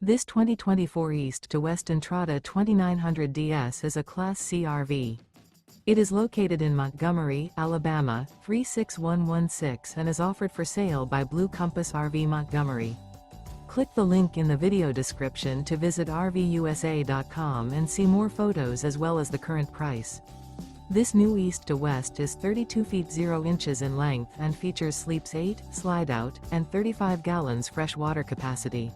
This 2024 East to West Entrada 2900 DS is a Class C RV. It is located in Montgomery, Alabama, 36116 and is offered for sale by Blue Compass RV Montgomery. Click the link in the video description to visit RVUSA.com and see more photos as well as the current price. This new East to West is 32 feet 0 inches in length and features sleeps 8, slide-out, and 35 gallons fresh water capacity.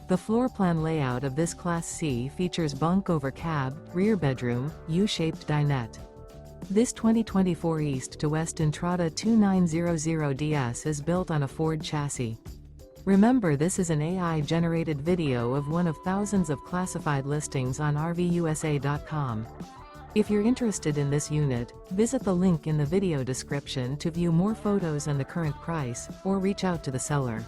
The floor plan layout of this Class C features bunk over cab, rear bedroom, U-shaped dinette. This 2024 East to West Entrada 2900 DS is built on a Ford chassis. Remember, this is an AI-generated video of one of thousands of classified listings on RVUSA.com. If you're interested in this unit, visit the link in the video description to view more photos and the current price, or reach out to the seller.